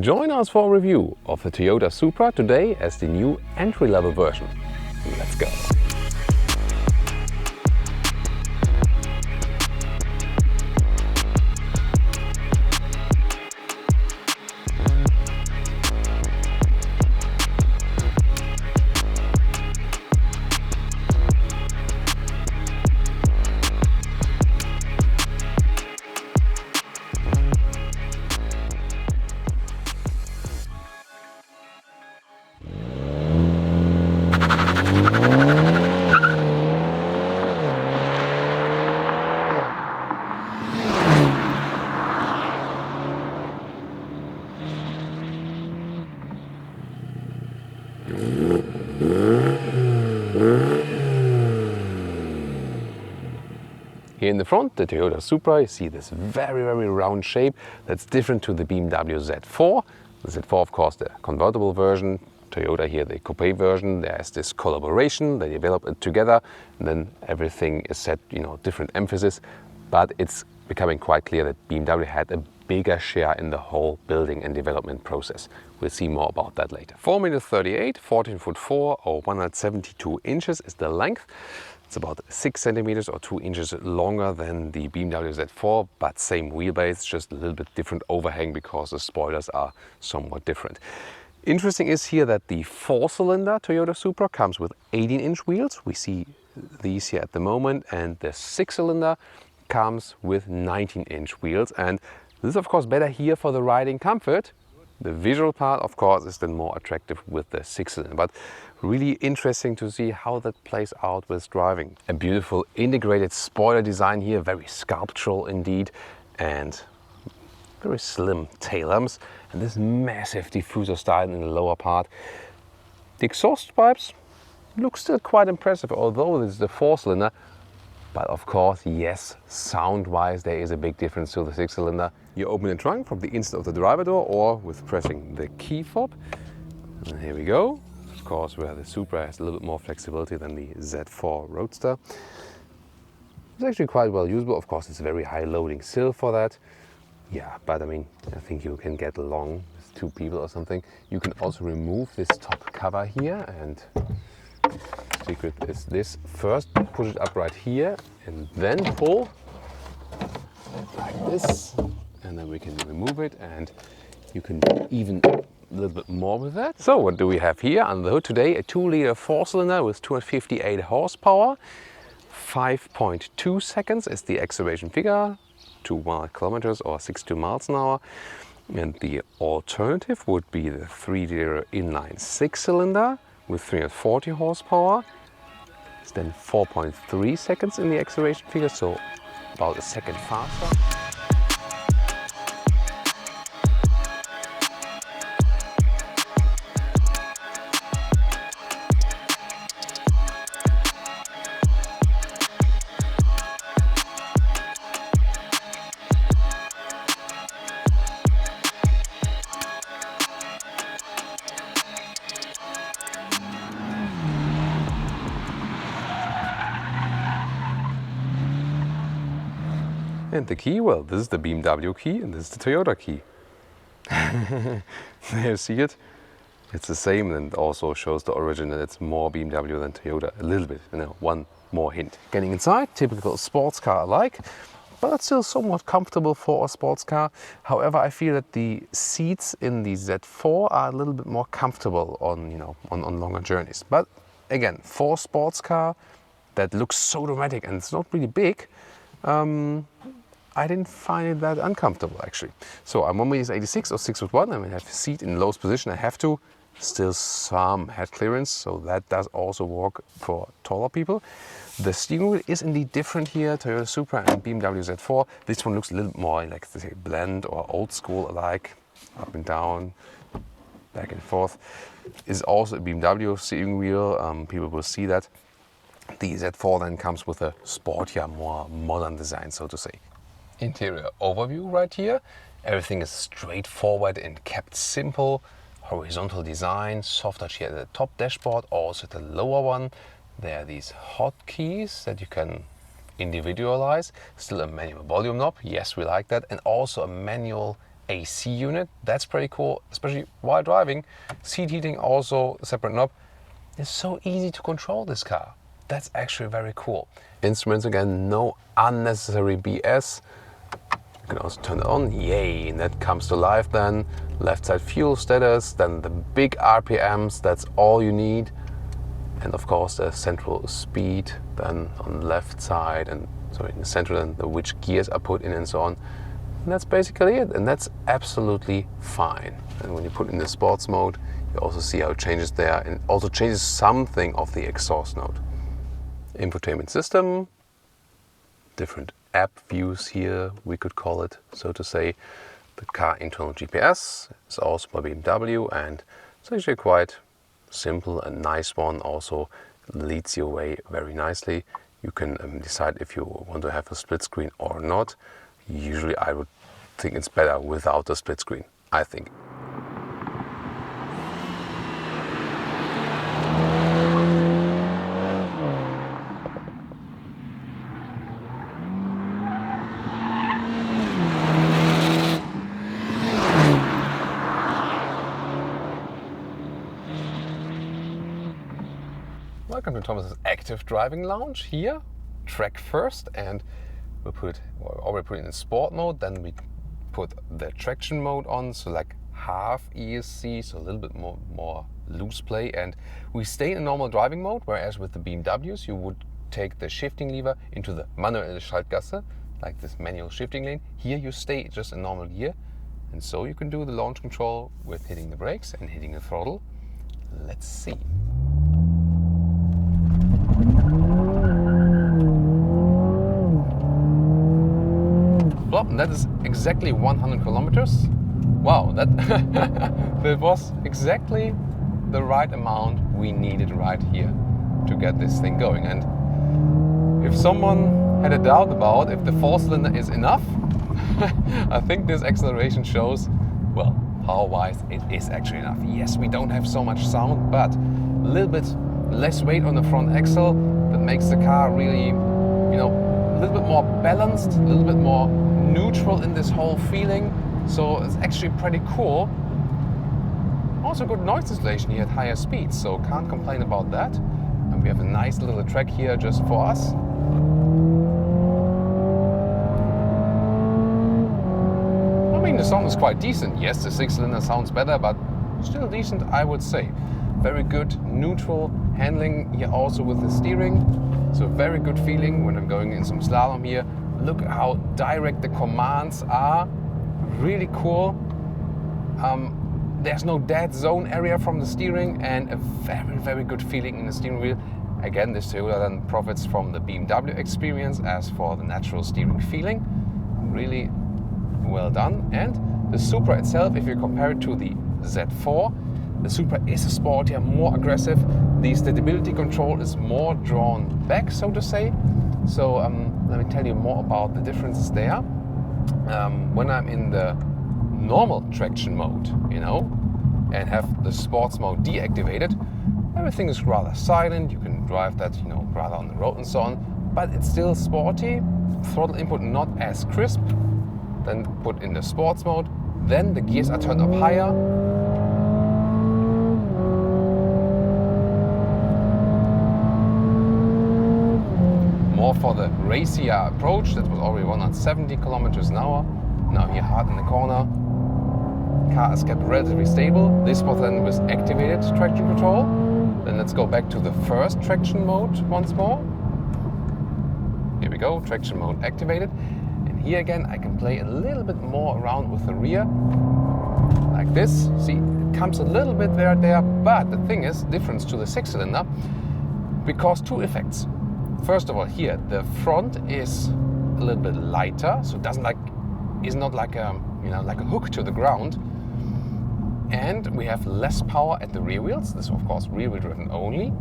Join us for a review of the Toyota Supra today as the new entry-level version. Let's go! Here in the front, the Toyota Supra, you see this very round shape that's different to the BMW Z4. The Z4, of course, the convertible version. Toyota here, the coupe version. There's this collaboration, they develop it together, and then everything is set, different emphasis. But it's becoming quite clear that BMW had a bigger share in the whole building and development process. We'll see more about that later. 4.38 meters, 14'4", or 172 inches is the length. It's about 6 centimeters or 2 inches longer than the BMW Z4, but same wheelbase, just a little bit different overhang because the spoilers are somewhat different. Interesting is here that the 4-cylinder Toyota Supra comes with 18-inch wheels. We see these here at the moment, and the 6-cylinder comes with 19-inch wheels, and this is of course better here for the riding comfort. The visual part, of course, is then more attractive with the 6-cylinder, but really interesting to see how that plays out with driving. A beautiful integrated spoiler design here, very sculptural indeed, and very slim tail lamps, and this massive diffuser style in the lower part. The exhaust pipes look still quite impressive, although this is the 4-cylinder, but of course, yes, sound-wise there is a big difference to the 6-cylinder. You open the trunk from the inside of the driver door or with pressing the key fob. And here we go. Of course, where the Supra has a little bit more flexibility than the Z4 Roadster. It's actually quite well usable. Of course, it's very high loading still for that. Yeah, but I mean, I think you can get along with 2 people or something. You can also remove this top cover here, and secret is this. First push it up right here and then pull like this, and then we can remove it, and you can do even a little bit more with that. So what do we have here under the hood today? A 2-liter 4-cylinder with 258 horsepower. 5.2 seconds is the acceleration figure to 100 kilometers or 62 miles an hour. And the alternative would be the 3-liter inline 6-cylinder with 340 horsepower. It's then 4.3 seconds in the acceleration figure, so about a second faster. And the key, well, this is the BMW key and this is the Toyota key. There you see it. It's the same, and also shows the origin that it's more BMW than Toyota. A little bit, one more hint. Getting inside, typical sports car alike, but still somewhat comfortable for a sports car. However, I feel that the seats in the Z4 are a little bit more comfortable on, on longer journeys. But again, for a sports car that looks so dramatic and it's not really big, I didn't find it that uncomfortable actually. So I'm 1.86 or 6'1", I have a seat in lowest position, I have to. Still some head clearance, so that does also work for taller people. The steering wheel is indeed different here, Toyota Supra and BMW Z4. This one looks a little more like, say, blend or old school alike, up and down, back and forth. Is also a BMW steering wheel, people will see that. The Z4 then comes with a sportier, more modern design, so to say. Interior overview right here. Everything is straightforward and kept simple. Horizontal design, soft touch here at the top dashboard, also at the lower one. There are these hotkeys that you can individualize. Still a manual volume knob, yes, we like that. And also a manual AC unit. That's pretty cool, especially while driving. Seat heating also, separate knob. It's so easy to control this car. That's actually very cool. Instruments again, no unnecessary BS. You can also turn it on, yay, and that comes to life then. Left side fuel status, then the big RPMs, that's all you need. And of course the central speed, then on the left side, and sorry, in the center, then which gears are put in and so on. And that's basically it, and that's absolutely fine. And when you put in the sports mode, you also see how it changes there, and also changes something of the exhaust note. Infotainment system, different app views here, we could call it, so to say. The car internal GPS is also by BMW, and it's actually quite simple and nice one. Also leads your way very nicely. You can decide if you want to have a split screen or not. Usually I would think it's better without the split screen, I think. Welcome to Thomas's active driving lounge here. Track first, and we already put it in sport mode. Then we put the traction mode on, so like half ESC, so a little bit more loose play. And we stay in normal driving mode, whereas with the BMWs you would take the shifting lever into the manuelle Schaltgasse, like this manual shifting lane. Here you stay just in normal gear, and so you can do the launch control with hitting the brakes and hitting the throttle. Let's see. Well, that is exactly 100 kilometers. Wow, that was exactly the right amount we needed right here to get this thing going. And if someone had a doubt about if the 4-cylinder is enough, I think this acceleration shows, well, power-wise it is actually enough. Yes, we don't have so much sound, but a little bit less weight on the front axle, that makes the car really, you know, a little bit more balanced, a little bit more neutral in this whole feeling. So it's actually pretty cool. Also good noise insulation here at higher speeds, so can't complain about that. And we have a nice little track here just for us. I mean, the sound is quite decent. Yes, the 6-cylinder sounds better, but still decent, I would say. Very good neutral handling here also with the steering. So very good feeling when I'm going in some slalom here. Look how direct the commands are. Really cool. There's no dead zone area from the steering, and a very, very good feeling in the steering wheel. Again, this Toyota then profits from the BMW experience as for the natural steering feeling. Really well done. And the Supra itself, if you compare it to the Z4, the Supra is a sportier, more aggressive. The stability control is more drawn back, so to say. So let me tell you more about the differences there. When I'm in the normal traction mode, you know, and have the sports mode deactivated, everything is rather silent. You can drive that, you know, rather on the road and so on, but it's still sporty. Throttle input not as crisp. Then put in the sports mode. Then the gears are turned up higher. More for the racier approach. That was already 170 kilometers an hour. Now here hard in the corner. Car is kept relatively stable. This was then with activated traction control. Then let's go back to the first traction mode once more. Here we go, traction mode activated. And here again I can play a little bit more around with the rear. Like this. See, it comes a little bit there, but the thing is, difference to the 6-cylinder, because two effects. First of all, here the front is a little bit lighter, so it is not like a, you know, like a hook to the ground. And we have less power at the rear wheels. This is of course rear wheel driven only.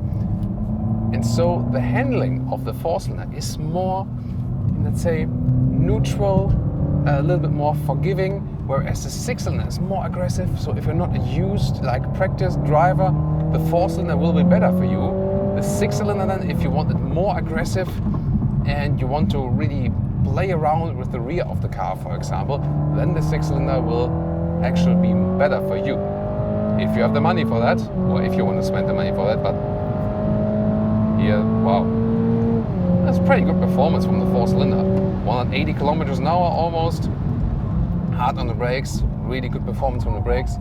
And so the handling of the 4-cylinder is more, let's say, neutral, a little bit more forgiving, whereas the 6-cylinder is more aggressive. So if you're not a used, like practiced driver, the 4-cylinder will be better for you. The 6-cylinder then, if you want it more aggressive and you want to really play around with the rear of the car, for example, then the 6-cylinder will actually be better for you. If you have the money for that, or if you want to spend the money for that. But here, wow, that's pretty good performance from the 4-cylinder. 180 kilometers an hour almost, hard on the brakes, really good performance from the brakes.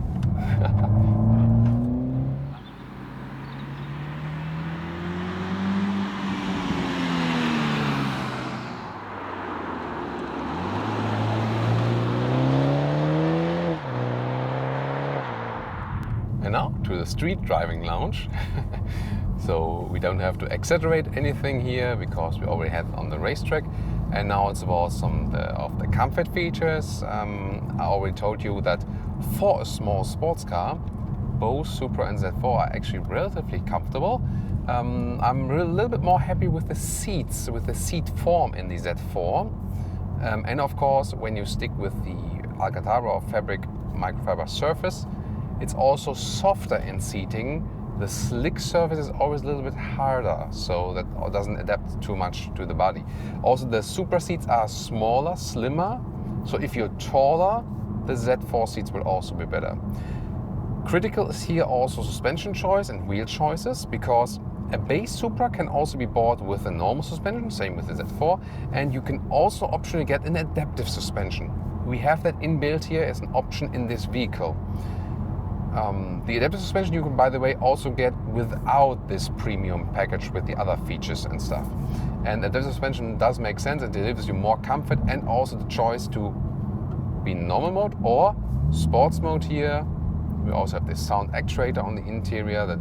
And now to the street driving lounge. So we don't have to accelerate anything here because we already had it on the racetrack. And now it's about some of the comfort features. I already told you that for a small sports car, both Supra and Z4 are actually relatively comfortable. I'm a little bit more happy with the seats, with the seat form in the Z4. And of course, when you stick with the Alcantara or fabric microfiber surface, it's also softer in seating. The slick surface is always a little bit harder, so that doesn't adapt too much to the body. Also, the Supra seats are smaller, slimmer, so if you're taller, the Z4 seats will also be better. Critical is here also suspension choice and wheel choices, because a base Supra can also be bought with a normal suspension, same with the Z4, and you can also optionally get an adaptive suspension. We have that inbuilt here as an option in this vehicle. The adaptive suspension you can, by the way, also get without this premium package with the other features and stuff. And adaptive suspension does make sense. It delivers you more comfort and also the choice to be in normal mode or sports mode here. We also have this sound actuator on the interior.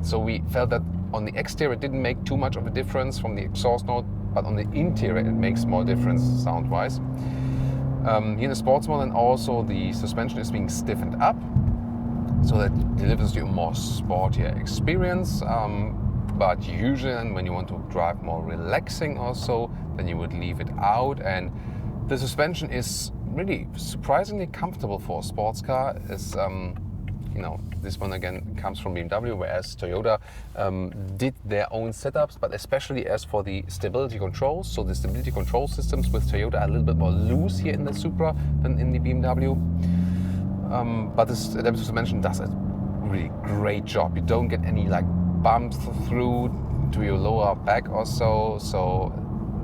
So we felt that on the exterior it didn't make too much of a difference from the exhaust note, but on the interior it makes more difference sound-wise. Here in the sports mode, and also the suspension is being stiffened up, so that delivers you a more sportier experience. But usually when you want to drive more relaxing also, then you would leave it out. And the suspension is really surprisingly comfortable for a sports car. It's, you know, this one again comes from BMW, whereas Toyota did their own setups, but especially as for the stability controls. So the stability control systems with Toyota are a little bit more loose here in the Supra than in the BMW. But this adaptive suspension does a really great job. You don't get any like bumps through to your lower back or so. So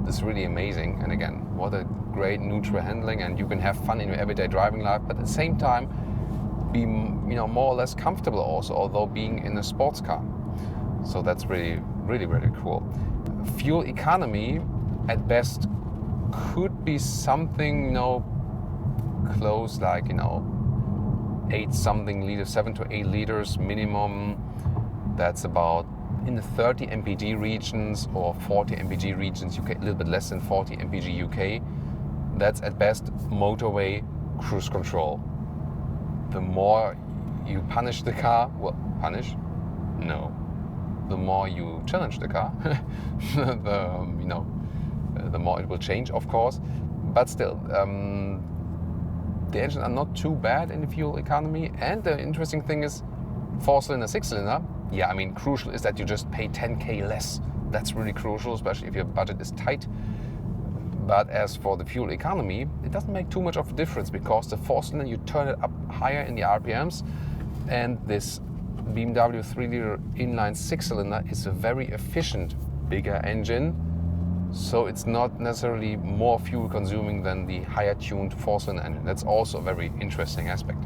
it's really amazing. And again, what a great neutral handling, and you can have fun in your everyday driving life, but at the same time be, you know, more or less comfortable also, although being in a sports car. So that's really, really, really cool. Fuel economy at best could be something, you know, close, like, you know, 8 something liters, 7 to 8 liters minimum. That's about in the 30 mpg regions or 40 mpg regions UK, a little bit less than 40 mpg UK. That's at best motorway cruise control. The more you punish the car, well, punish? No. The more you challenge the car, the more it will change, of course. But still, the engines are not too bad in the fuel economy. And the interesting thing is, 4-cylinder, 6-cylinder, yeah, I mean, crucial is that you just pay 10k less. That's really crucial, especially if your budget is tight. But as for the fuel economy, it doesn't make too much of a difference, because the 4-cylinder, you turn it up higher in the RPMs, and this BMW 3-liter inline 6-cylinder is a very efficient, bigger engine. So it's not necessarily more fuel consuming than the higher tuned 4-cylinder engine. That's also a very interesting aspect.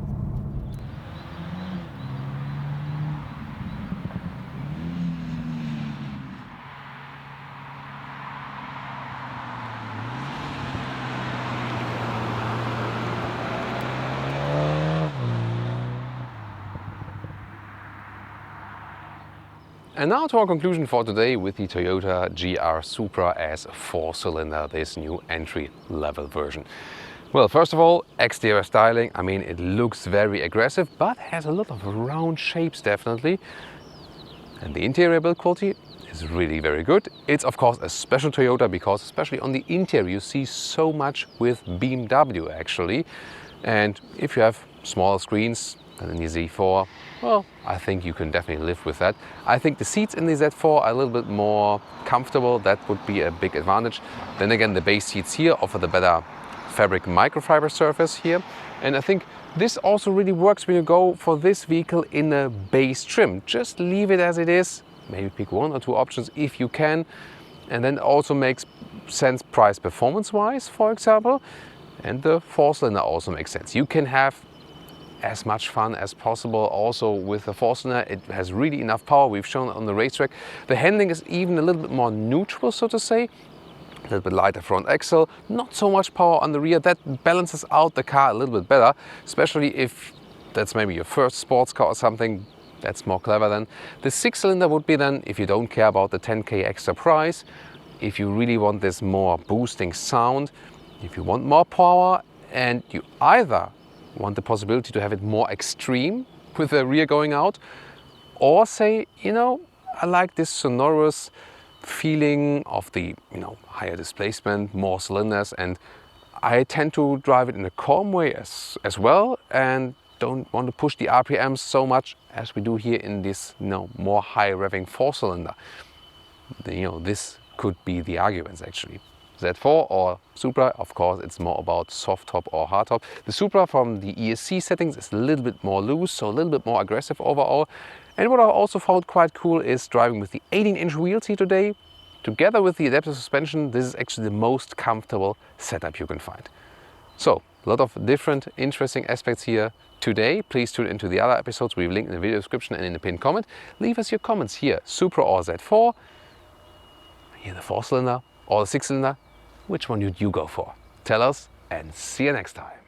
And now to our conclusion for today with the Toyota GR Supra as a 4-cylinder, this new entry-level version. Well, first of all, exterior styling. I mean, it looks very aggressive, but has a lot of round shapes definitely. And the interior build quality is really very good. It's of course a special Toyota, because especially on the interior you see so much with BMW actually. And if you have smaller screens, than in the Z4. Well, I think you can definitely live with that. I think the seats in the Z4 are a little bit more comfortable. That would be a big advantage. Then again, the base seats here offer the better fabric microfiber surface here. And I think this also really works when you go for this vehicle in a base trim. Just leave it as it is. Maybe pick one or two options if you can. And then also makes sense price performance wise, for example. And the 4-cylinder also makes sense. You can have as much fun as possible also with the 4-cylinder. It has really enough power. We've shown it on the racetrack. The handling is even a little bit more neutral, so to say. A little bit lighter front axle, not so much power on the rear. That balances out the car a little bit better, especially if that's maybe your first sports car or something. That's more clever then. The 6-cylinder would be then, if you don't care about the 10K extra price, if you really want this more boosting sound, if you want more power, and you either want the possibility to have it more extreme with the rear going out, or say, you know, I like this sonorous feeling of the, you know, higher displacement, more cylinders, and I tend to drive it in a calm way as well, and don't want to push the RPMs so much as we do here in this, you know, more high revving 4-cylinder. You know, this could be the arguments actually. Z4 or Supra, of course, it's more about soft top or hard top. The Supra from the ESC settings is a little bit more loose, so a little bit more aggressive overall. And what I also found quite cool is driving with the 18-inch wheels here today. Together with the adaptive suspension, this is actually the most comfortable setup you can find. So, a lot of different interesting aspects here today. Please tune into the other episodes. We've linked in the video description and in the pinned comment. Leave us your comments here, Supra or Z4, here the 4-cylinder or the 6-cylinder. Which one would you go for? Tell us and see you next time.